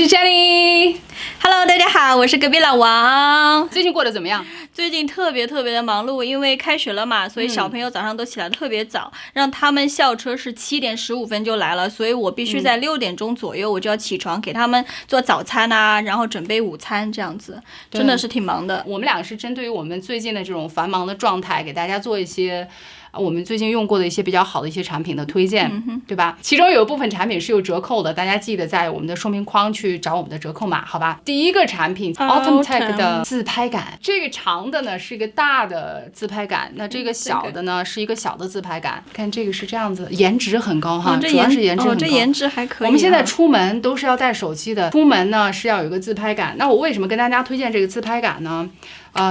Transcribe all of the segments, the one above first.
是 Jenny。Hello， 大家好，我是隔壁老王。最近过得怎么样？最近特别的忙碌，因为开学了嘛，所以小朋友早上都起来特别早，让他们校车是7点15分就来了，所以我必须在6点钟左右我就要起床，给他们做早餐啊，然后准备午餐这样子，真的是挺忙的。我们两个是针对于我们最近的这种繁忙的状态，给大家做一些我们最近用过的一些比较好的一些产品的推荐，对吧？其中有一部分产品是有折扣的，大家记得在我们的说明框去找我们的折扣码，好吧？第一个产品 Autumn Tech 的自拍杆，这个长的呢是一个大的自拍杆，那这个小的呢是一个小的自拍杆。看这个是这样子，颜值很高哈，主要是颜值很高。这颜值还可以。我们现在出门都是要带手机的，出门呢是要有一个自拍杆。那我为什么跟大家推荐这个自拍杆呢？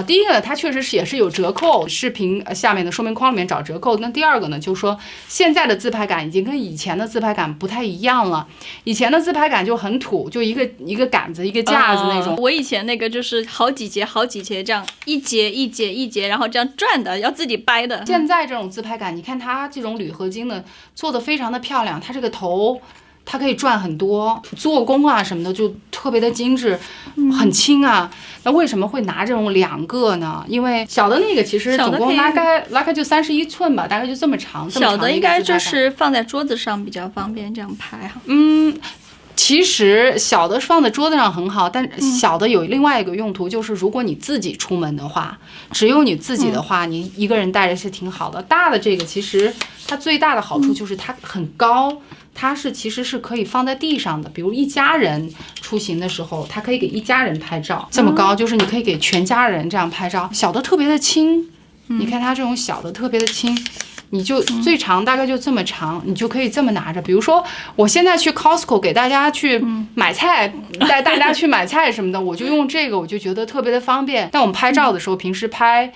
第一个它确实是也是有折扣，视频下面的说明框里面找折扣。那第二个呢，就是说现在的自拍杆已经跟以前的自拍杆不太一样了。以前的自拍杆就很土，就一个杆子一个架子那种。我以前那个就是好几节这样一节，然后这样转的，要自己掰的。现在这种自拍杆，你看它这种铝合金的做的非常的漂亮，它这个头它可以转很多，做工啊什么的就特别的精致，很轻啊。那为什么会拿这种2个呢？因为小的那个其实总共拉开就31寸吧，大概就这么长。小的应该就是放在桌子上比较方便，这样拍哈。其实小的放在桌子上很好，但小的有另外一个用途，就是如果你自己出门的话，只有你自己的话，你一个人带着是挺好的。大的这个其实它最大的好处就是它很高。它其实是可以放在地上的，比如一家人出行的时候，它可以给一家人拍照，这么高就是你可以给全家人这样拍照。小的特别的轻，你看它这种小的特别的轻，你就最长大概就这么长，你就可以这么拿着。比如说我现在去 Costco 给大家去买菜，带大家去买菜什么的，我就用这个，我就觉得特别的方便。但我们拍照的时候，平时拍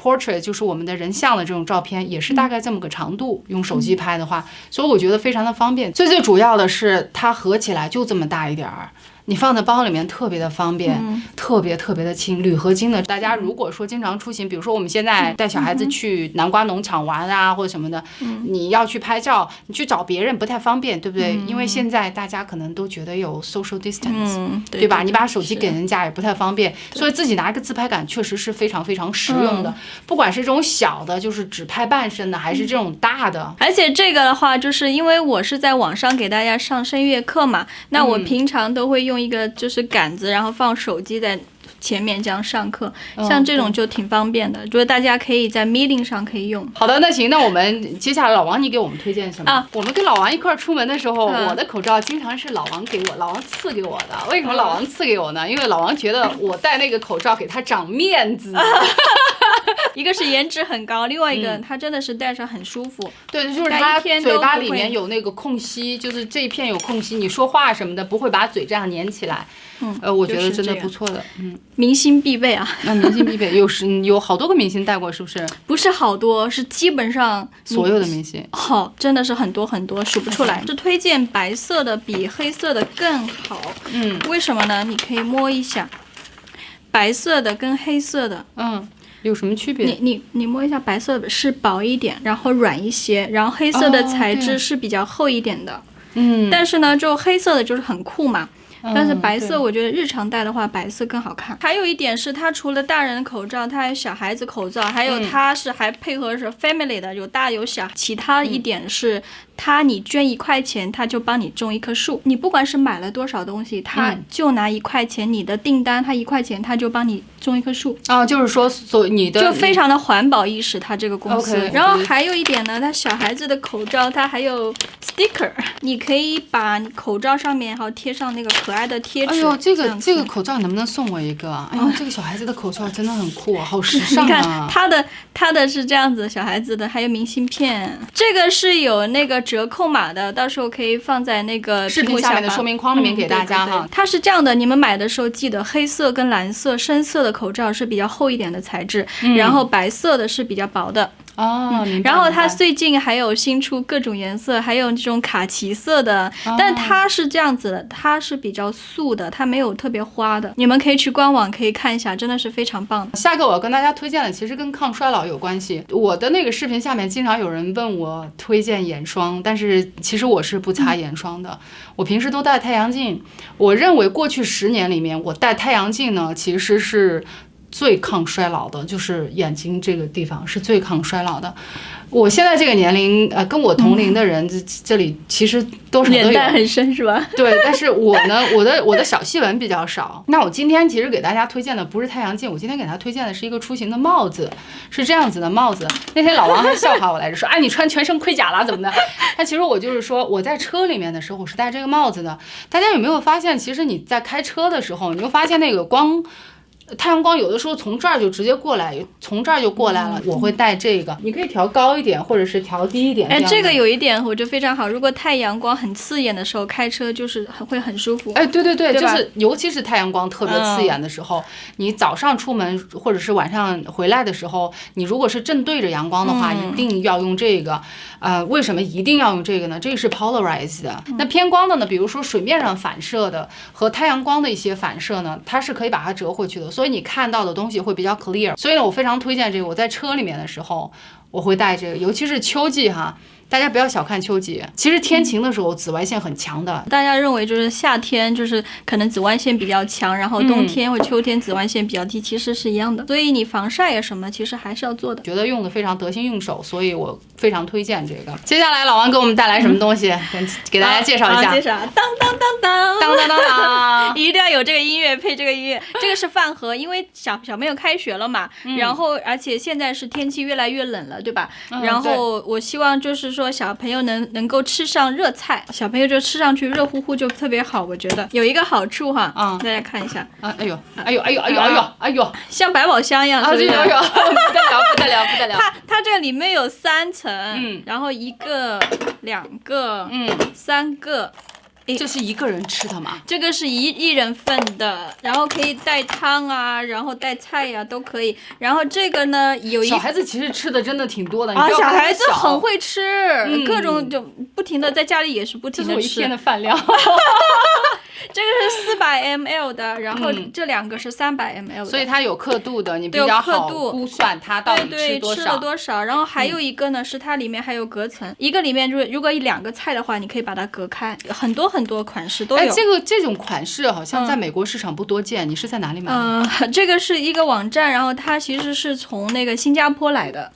portrait 就是我们的人像的这种照片，也是大概这么个长度，用手机拍的话，所以我觉得非常的方便。最主要的是它合起来就这么大一点儿，你放在包里面特别的方便，特别的轻，铝合金的。大家如果说经常出行，比如说我们现在带小孩子去南瓜农场玩啊，或者什么的，你要去拍照，你去找别人不太方便，对不对？因为现在大家可能都觉得有 social distance，对吧？你把手机给人家也不太方便，所以自己拿一个自拍杆确实是非常实用的。不管是这种小的，就是只拍半身的，还是这种大的。而且这个的话，就是因为我是在网上给大家上声乐课嘛，那我平常都会用一个就是杆子，然后放手机在前面这样上课，像这种就挺方便的，就是大家可以在 meeting 上可以用。好的，那行，那我们接下来老王你给我们推荐什么？我们跟老王一块出门的时候，我的口罩经常是老王赐给我的。为什么老王赐给我呢？因为老王觉得我戴那个口罩给他长面子。一个是颜值很高，另外一个它真的是戴上很舒服。对，就是它嘴巴里面有那个空隙，就是这一片有空隙，你说话什么的不会把嘴这样粘起来。我觉得真的不错的。明星必备啊。那明星必备，有好多个明星戴过，是不是？不是好多，是基本上所有的明星。真的是很多数不出来。是推荐白色的比黑色的更好。为什么呢？你可以摸一下，白色的跟黑色的，有什么区别？你摸一下，白色的是薄一点，然后软一些，然后黑色的材质是比较厚一点的。但是呢，就黑色的就是很酷嘛。但是白色我觉得日常戴的话，白色更好看。还有一点是它除了大人的口罩，它还有小孩子口罩，还有它是还配合是 family 的，有大有小。其他一点是你捐1块钱，他就帮你种1棵树。你不管是买了多少东西，他就拿1块钱，你的订单他1块钱，他就帮你种1棵树。就是说你的就非常的环保意识，他这个公司。然后还有一点呢，他小孩子的口罩它还有 sticker， 你可以把你口罩上面还有贴上那个可爱的贴纸。这个口罩能不能送我一个？这个小孩子的口罩真的很酷啊，好时尚啊！你看他的是这样子，小孩子的还有明信片，这个是有那个折扣码的，到时候可以放在那个视频下面的说明框里面给大家哈。它是这样的，你们买的时候记得黑色跟蓝色深色的口罩是比较厚一点的材质，然后白色的是比较薄的。然后它最近还有新出各种颜色，还有这种卡其色的，但它是这样子的，它是比较素的，它没有特别花的。你们可以去官网可以看一下，真的是非常棒的。下个我要跟大家推荐的其实跟抗衰老有关系。我的那个视频下面经常有人问我推荐眼霜，但是其实我是不擦眼霜的，我平时都戴太阳镜。我认为过去10年里面，我戴太阳镜呢其实是最抗衰老的，就是眼睛这个地方是最抗衰老的。我现在这个年龄，跟我同龄的人，这里其实多少都有，年代很深是吧？对，但是我呢，我的小细纹比较少。那我今天其实给大家推荐的不是太阳镜，我今天给他推荐的是一个出行的帽子，是这样子的帽子。那天老王还笑话我来着，说，哎，你穿全身盔甲了怎么的？但其实我就是说，我在车里面的时候是戴这个帽子的。大家有没有发现，其实你在开车的时候，你就发现那个太阳光有的时候从这儿就直接过来，从这儿就过来了。我会带这个，你可以调高一点，或者是调低一点。哎，这个有一点我觉得非常好。如果太阳光很刺眼的时候开车，就是会很舒服。哎，对，就是尤其是太阳光特别刺眼的时候，你早上出门或者是晚上回来的时候，你如果是正对着阳光的话，一定要用这个。为什么一定要用这个呢？这个是 polarized 的。那偏光的呢，比如说水面上反射的和太阳光的一些反射呢，它是可以把它折回去的，所以你看到的东西会比较 clear。所以呢，我非常推荐这个。我在车里面的时候，我会带这个，尤其是秋季哈。大家不要小看秋季，其实天晴的时候紫外线很强的。大家认为就是夏天就是可能紫外线比较强，然后冬天或秋天紫外线比较低，其实是一样的。所以你防晒啊什么，其实还是要做的。觉得用的非常得心应手，所以我非常推荐这个。接下来老王给我们带来什么东西？给大家介绍一下。介绍，当当当当当当当当，一定要有这个音乐配这个音乐。这个是饭盒，因为小朋友开学了嘛，然后而且现在是天气越来越冷了，对吧？然后我希望就是说小朋友能够吃上热菜，小朋友就吃上去热乎乎就特别好。我觉得有一个好处哈，大家看一下啊，哎呦，像百宝箱一样，是不是？不得了。它这里面有3层，然后1个、2个、3个。这是一个人吃的吗？这个是一人份的，然后可以带汤啊，然后带菜呀、都可以。然后这个呢，小孩子其实吃的真的挺多的啊，小孩子很会吃，各种就不停的在家里也是不停的吃。这是我一天的饭量。这个是400 ml 的，然后这2个是300 ml 的，所以它有刻度的，你比较好估算它到底吃了多少。然后还有一个呢，是它里面还有隔层，一个里面就是如果2个菜的话，你可以把它隔开，很多款式都有。哎，这种款式好像在美国市场不多见，你是在哪里买的？这个是一个网站，然后它其实是从那个新加坡来的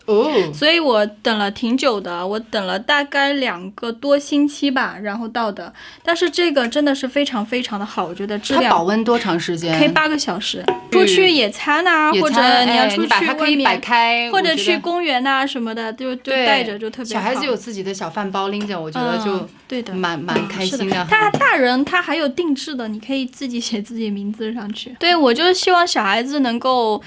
所以我等了挺久的，我等了大概2个多星期吧，然后到的。但是这个真的是非常的好，我觉得质量。它保温多长时间？可以8个小时。出去野餐啊，或者你要出去把它可以摆开，或者去公园啊什么的，就带着就特别好。小孩子有自己的小饭包拎着，我觉得就对的，蛮开心的。他大人他还有定制的，你可以自己写自己名字上去。对，我就是希望小孩子能够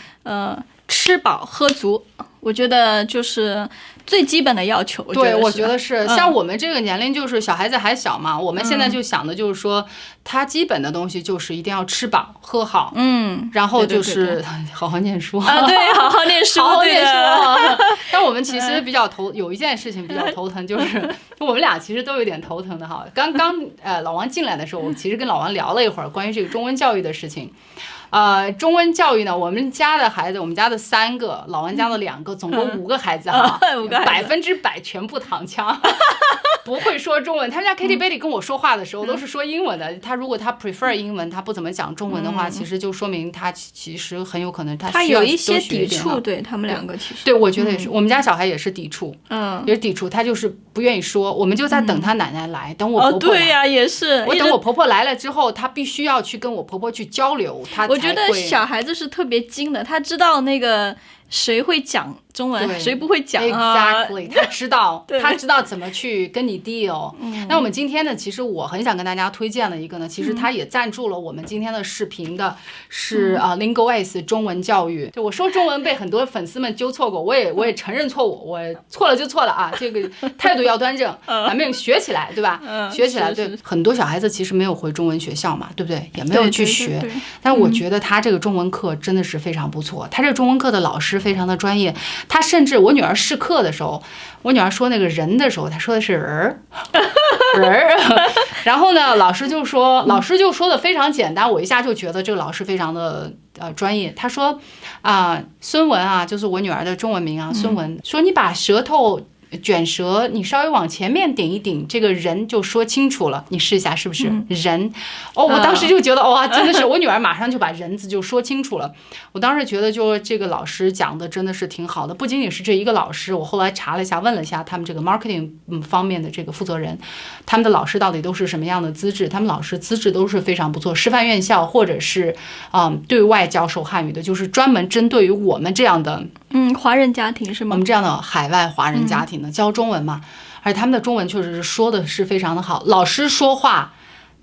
吃饱喝足，我觉得就是最基本的要求。对，我觉得是像我们这个年龄，就是小孩子还小嘛，我们现在就想的就是说，他基本的东西就是一定要吃饱喝好，然后就是好好念书啊，对，好好念书，好好念书。但我们其实比较有一件事情比较头疼，就是我们俩其实都有点头疼的哈。刚老王进来的时候，我其实跟老王聊了一会儿关于这个中文教育的事情。中文教育呢，我们家的孩子，我们家的3个，老王家的2个，总共5个孩子哈，100%全部躺枪，不会说中文。他们家 Katy Bailey 跟我说话的时候都是说英文的。他如果他 prefer 英文，他不怎么讲中文的话，其实就说明他其实很有可能他需要有一些抵触，对他们2个其实。对，我觉得也是，我们家小孩也是抵触，也是抵触，他就是不愿意说。我们就在等他奶奶来，等我婆婆来。对呀，也是。我等我婆婆来了之后，他必须要去跟我婆婆去交流，我觉得小孩子是特别精的，他知道那个谁会讲中文，谁不会讲Exactly， 他知道怎么去跟你 deal。那我们今天呢，其实我很想跟大家推荐的一个呢，其实他也赞助了我们今天的视频的，是Lingoways 中文教育。就我说中文被很多粉丝们纠错过，我也承认错误，我错了就错了啊，这个态度要端正，咱们学起来，对吧？学起来，对。很多小孩子其实没有回中文学校嘛，对不对？也没有去学。但我觉得他这个中文课真的是非常不错，他这个中文课的老师非常的专业，他甚至我女儿试课的时候，我女儿说那个人的时候，她说的是人儿，人儿。然后呢，老师就说的非常简单，我一下就觉得这个老师非常的专业。他说孙文啊，就是我女儿的中文名啊，孙文，说你把舌头卷舌，你稍微往前面顶一顶，这个人就说清楚了。你试一下是不是人？我当时就觉得哇，真的是我女儿马上就把人字就说清楚了。我当时觉得就这个老师讲的真的是挺好的，不仅仅是这一个老师，我后来查了一下，问了一下他们这个 marketing 方面的这个负责人，他们的老师到底都是什么样的资质？他们老师资质都是非常不错，师范院校或者是对外教授汉语的，就是专门针对于我们这样的华人家庭是吗？我们这样的海外华人家庭的教中文嘛，而且他们的中文确实是说的是非常的好，老师说话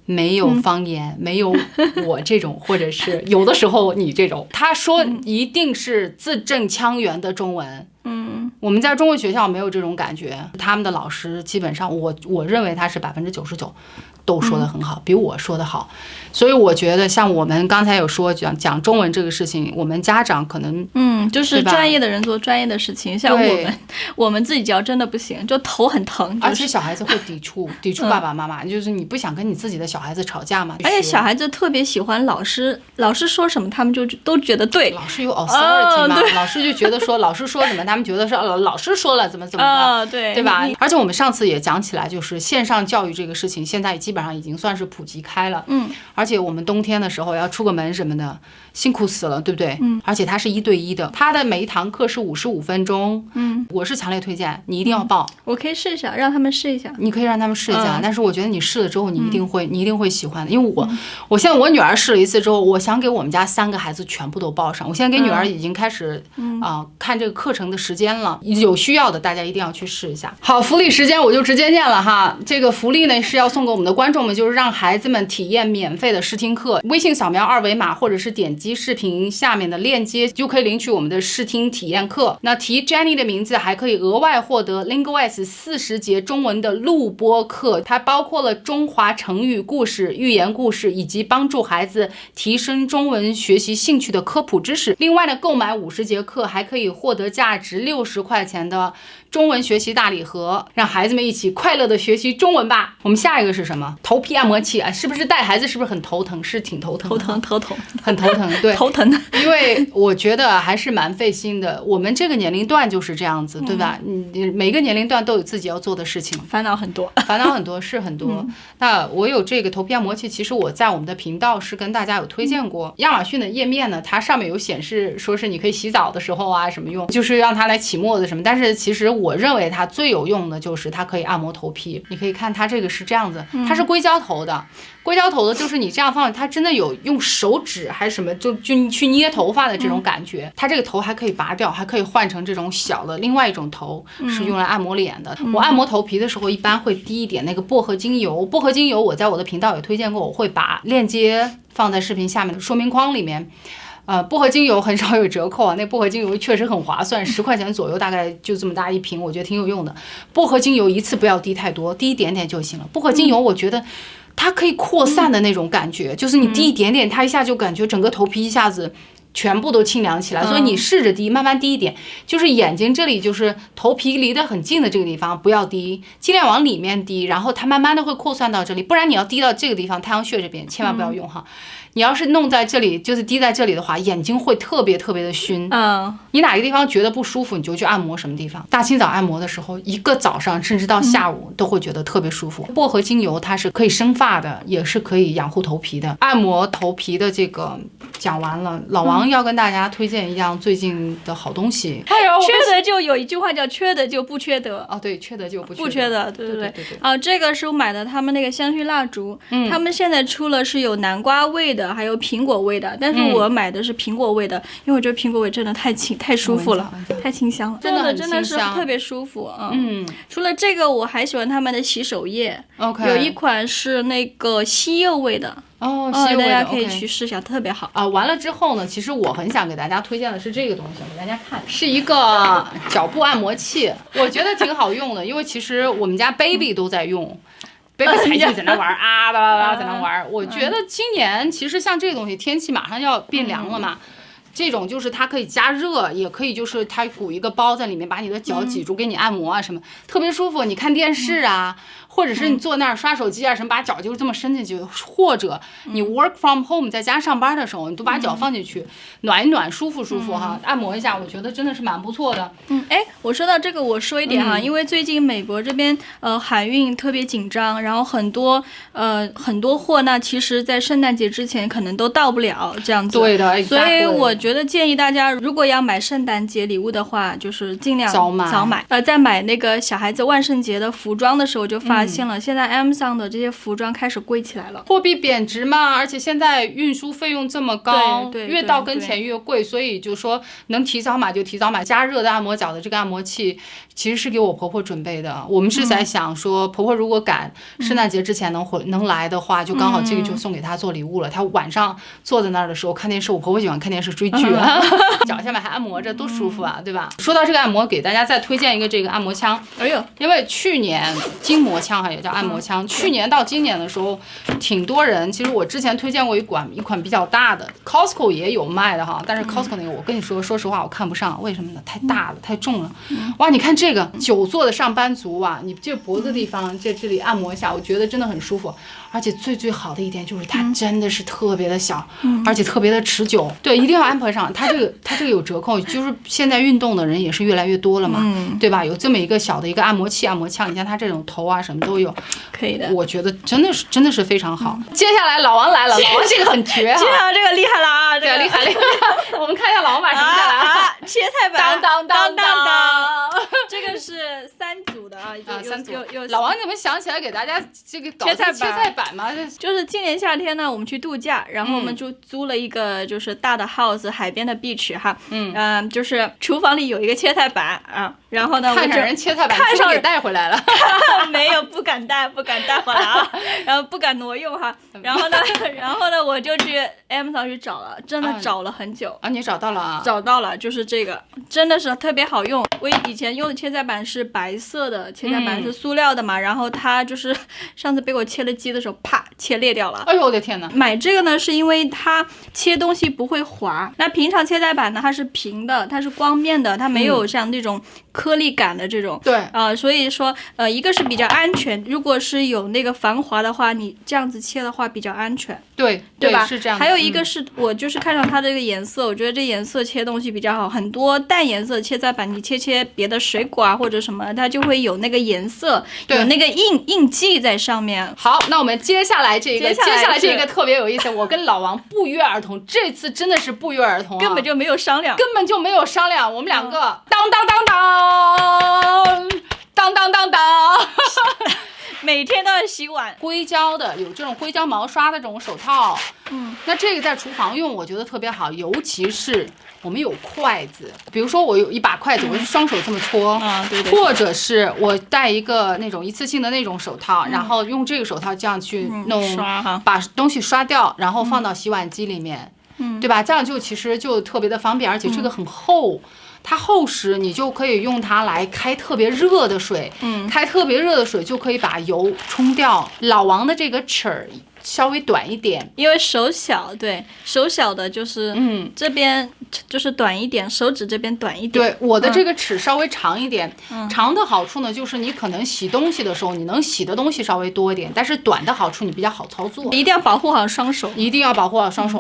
没有方言，没有我这种，或者是有的时候你这种，他说一定是字正腔圆的中文。我们在中文学校没有这种感觉，他们的老师基本上我认为他是99%都说得很好，比我说得好。所以我觉得像我们刚才有说讲中文这个事情，我们家长可能就是专业的人做专业的事情，像我们自己教真的不行，就头很疼，而且小孩子会抵触爸爸妈妈，就是你不想跟你自己的小孩子吵架嘛。而且小孩子特别喜欢老师说什么他们就都觉得对，老师有 authority 嘛，老师就觉得说老师说什么他们觉得是老师说了怎么的，对吧？而且我们上次也讲起来，就是线上教育这个事情现在基本上已经算是普及开了，而且我们冬天的时候要出个门什么的辛苦死了，对不对？而且它是1对1的，它的每一堂课是55分钟，我是强烈推荐你一定要报。我可以试一下，让他们试一下。你可以让他们试一下，但是我觉得你试了之后你一定会喜欢的，因为我现在我女儿试了一次之后，我想给我们家3个孩子全部都报上。我现在给女儿已经开始看这个课程的时间了，有需要的大家一定要去试一下。好，福利时间我就直接念了哈，这个福利呢是要送给我们的观众们，就是让孩子们体验免费的试听课，微信扫描2维码或者是点击视频下面的链接就可以领取我们的试听体验课。那提 Jenny 的名字还可以额外获得 Linguist 40节中文的录播课，它包括了中华成语故事、寓言故事以及帮助孩子提升中文学习兴趣的科普知识。另外呢，购买50节课还可以获得价值60块钱的中文学习大礼盒，让孩子们一起快乐的学习中文吧。我们下一个是什么？头皮按摩器啊，是不是带孩子是不是很头疼？是挺头疼的，头疼，很头疼，对，头疼的。因为我觉得还是蛮费心的。我们这个年龄段就是这样子，对吧？每个年龄段都有自己要做的事情，烦恼很多是很多。那我有这个头皮按摩器，其实我在我们的频道是跟大家有推荐过。亚马逊的页面呢，它上面有显示说是你可以洗澡的时候啊什么用，就是让它来起沫子什么。但是其实我认为它最有用的就是它可以按摩头皮。你可以看它这个是这样子，它是硅胶头的。硅胶头的就是你这样放，它真的有用手指还是什么就去捏头发的这种感觉。它这个头还可以拔掉，还可以换成这种小的另外一种头，是用来按摩脸的。我按摩头皮的时候一般会滴一点那个薄荷精油。薄荷精油我在我的频道也推荐过，我会把链接放在视频下面的说明框里面。薄荷精油很少有折扣啊，那薄荷精油确实很划算，10块钱左右，大概就这么大一瓶，我觉得挺有用的。薄荷精油一次不要滴太多，滴一点点就行了。薄荷精油我觉得它可以扩散的那种感觉，就是你滴一点点，它一下就感觉整个头皮一下子全部都清凉起来。所以你试着滴，慢慢滴一点，就是眼睛这里，就是头皮离得很近的这个地方不要滴，尽量往里面滴，然后它慢慢的会扩散到这里。不然你要滴到这个地方，太阳穴这边，千万不要用哈。你要是弄在这里，就是滴在这里的话，眼睛会特别特别的熏。你哪个地方觉得不舒服，你就去按摩什么地方。大清早按摩的时候，一个早上甚至到下午都会觉得特别舒服。薄荷精油它是可以生发的，也是可以养护头皮的。按摩头皮的这个讲完了，老王要跟大家推荐一样最近的好东西。缺德就有一句话叫缺德就不缺德。对，缺德就不缺德，对。这个是我买的他们那个香薰蜡烛，他们现在出了是有南瓜味的。还有苹果味的，但是我买的是苹果味的，因为我觉得苹果味真的太舒服了，太清香了，真的是特别舒服。除了这个，我还喜欢他们的洗手液，有一款是那个西柚味的。西柚味的，大家可以去试一下，特别好完了之后呢，其实我很想给大家推荐的是这个东西，给大家看，是一个脚部按摩器，我觉得挺好用的，因为其实我们家 baby 都在用。baby 才就在那玩啊，在那玩。我觉得今年其实像这个东西，天气马上要变凉了嘛，这种就是它可以加热，也可以就是它鼓一个包在里面，把你的脚挤住，给你按摩啊什么，特别舒服。你看电视啊，或者是你坐那儿刷手机啊什么，把脚就这么伸进去，或者你 work from home 在家上班的时候，你都把脚放进去，暖一暖，舒服舒服哈，按摩一下，我觉得真的是蛮不错的。我说到这个，我说一点哈，因为最近美国这边海运特别紧张，然后很多货呢，其实在圣诞节之前可能都到不了这样子。对的，所以我觉得建议大家，如果要买圣诞节礼物的话，就是尽量早买。在买那个小孩子万圣节的服装的时候，就发现了，现在 Amazon 的这些服装开始贵起来了。货币贬值嘛，而且现在运输费用这么高，对，越到跟前越贵，所以就说能提早买就提早买。加热的按摩脚的这个按摩器，其实是给我婆婆准备的。我们是在想说，婆婆如果赶圣诞节之前能来的话，就刚好这个就送给她做礼物了。她晚上坐在那儿的时候看电视，我婆婆喜欢看电视追剧，脚下面还按摩着，多舒服啊，对吧？说到这个按摩，给大家再推荐一个这个按摩枪。因为去年筋膜枪哈也叫按摩枪，去年到今年的时候，挺多人。其实我之前推荐过一款比较大的 ，Costco 也有卖的哈，但是 Costco 那个我跟你说，说实话我看不上，为什么呢？太大了，太重了。哇，你看这个久坐的上班族啊，你这脖子地方这里按摩一下，我觉得真的很舒服。而且最好的一点就是它真的是特别的小，而且特别的持久。对，一定要安排上。它这个有折扣，就是现在运动的人也是越来越多了嘛，对吧？有这么一个小的一个按摩器、按摩枪，你像它这种头啊什么都有，可以的。我觉得真的是非常好。接下来老王来了，老王这个很绝哈，接下来这个厉害了啊，对，厉害。我们看一下老王把什么带来啊？切菜板，当，这个是3组的啊，3组。有老王，你们想起来给大家这个搞切菜板吗？就是今年夏天呢，我们去度假，然后我们就租了一个就是大的 house， 海边的 beach 哈，就是厨房里有一个切菜板啊，然后呢，看上人切菜板，看上给带回来了，没有，不敢带回来啊，然后不敢挪用哈，然后呢，我就去 Amazon 去找了，真的找了很久啊，你找到了啊？找到了，就是这个，真的是特别好用。我以前用的切菜板是白色的，切菜板是塑料的嘛，然后它就是上次被我切了鸡的时候，啪，切裂掉了。哎呦我的天哪！买这个呢，是因为它切东西不会滑。那平常切菜板呢，它是平的，它是光面的，它没有像那种颗粒感的这种。对所以说一个是比较安全，如果是有那个防滑的话，你这样子切的话比较安全。对吧？是这样的。还有一个是我就是看上它这个颜色，我觉得这颜色切东西比较好。很多淡颜色切菜板，你切别的水果啊或者什么，它就会有那个颜色，有那个印记在上面。好，那我们接下来这个特别有意思，我跟老王不约而同，这次真的是不约而同，根本就没有商量，我们两个当，每天都要洗碗。硅胶的，有这种硅胶毛刷的这种手套，那这个在厨房用我觉得特别好，尤其是我们有筷子，比如说我有一把筷子，我就双手这么搓，对，或者是我戴一个那种一次性的那种手套，然后用这个手套这样去弄，把东西刷掉，然后放到洗碗机里面，对吧？这样就其实就特别的方便，而且这个很厚。它厚实，你就可以用它来开特别热的水，开特别热的水就可以把油冲掉。老王的这个齿儿稍微短一点，因为手小，对，手小的就是这边就是短一点，手指这边短一点。对，我的这个齿稍微长一点，长的好处呢，就是你可能洗东西的时候，你能洗的东西稍微多一点，但是短的好处你比较好操作。一定要保护好双手，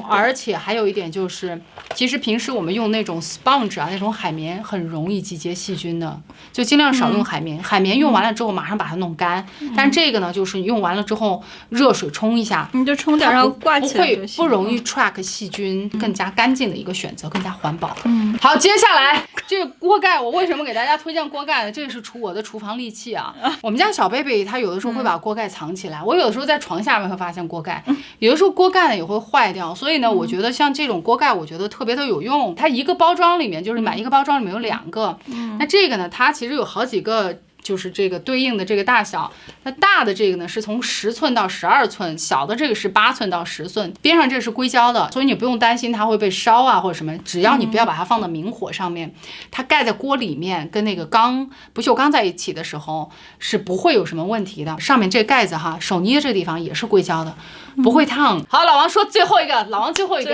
而且还有一点就是，其实平时我们用那种 sponge 啊，那种海绵很容易集结细菌的，就尽量少用海绵。海绵用完了之后马上把它弄干，但这个呢，就是你用完了之后热水冲一下，你就冲掉，然后挂起来，不容易 track 细菌，更加干净的一个选择，更加环保。好，接下来这个锅盖，我为什么给大家推荐锅盖呢？这是我的厨房利器啊。我们家小贝贝他有的时候会把锅盖藏起来，我有的时候在床下面会发现锅盖，有的时候锅盖呢也会坏掉，所以呢，我觉得像这种锅盖，我觉得特别的有用。它一个包装里面就是买一个包装里面有2个，那这个呢，它其实有好几个就是这个对应的这个大小。那大的这个呢是从10寸到12寸，小的这个是8寸到10寸，边上这是硅胶的，所以你不用担心它会被烧啊或者什么，只要你不要把它放到明火上面，它盖在锅里面跟那个不锈钢在一起的时候是不会有什么问题的。上面这盖子哈，手捏这个地方也是硅胶的，不会烫。好，老王说最后一个，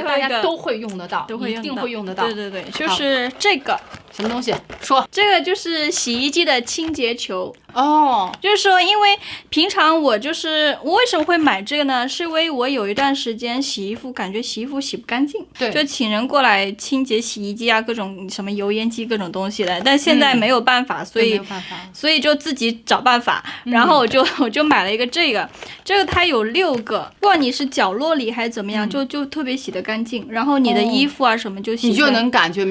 大家都会用得到，一定会用得到。对，就是这个。什么东西？说这个就是洗衣机的清洁球哦。就是说，因为平常我为什么会买这个呢？是因为我有一段时间感觉洗衣服洗不干净，对，就请人过来清洁洗衣机啊，各种什么油烟机各种东西的。但现在没有办法，所以就自己找办法。然后我就买了一个这个它有6个，不管你是角落里还是怎么样，就特别洗得干净。然后你的衣服啊什么就洗，你就能感觉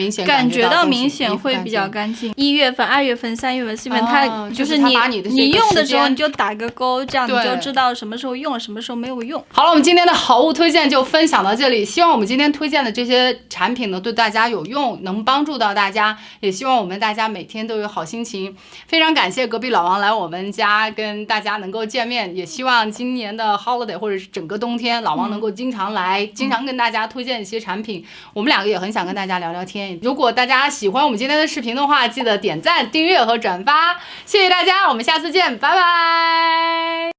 到明显会比较干净。1月份、2月份、3月份、4月份，它就是你用的时候你就打个勾，这样你就知道什么时候用了，什么时候没有用。好了，我们今天的好物推荐就分享到这里，希望我们今天推荐的这些产品呢对大家有用，能帮助到大家，也希望我们大家每天都有好心情。非常感谢隔壁老王来我们家跟大家能够见面，也希望今年的 holiday 或者是整个冬天，老王能够经常来，经常跟大家推荐一些产品。我们两个也很想跟大家聊聊天。如果大家喜欢我们今天的视频的话，记得点赞、订阅和转发，谢谢大家，我们下次见，拜拜。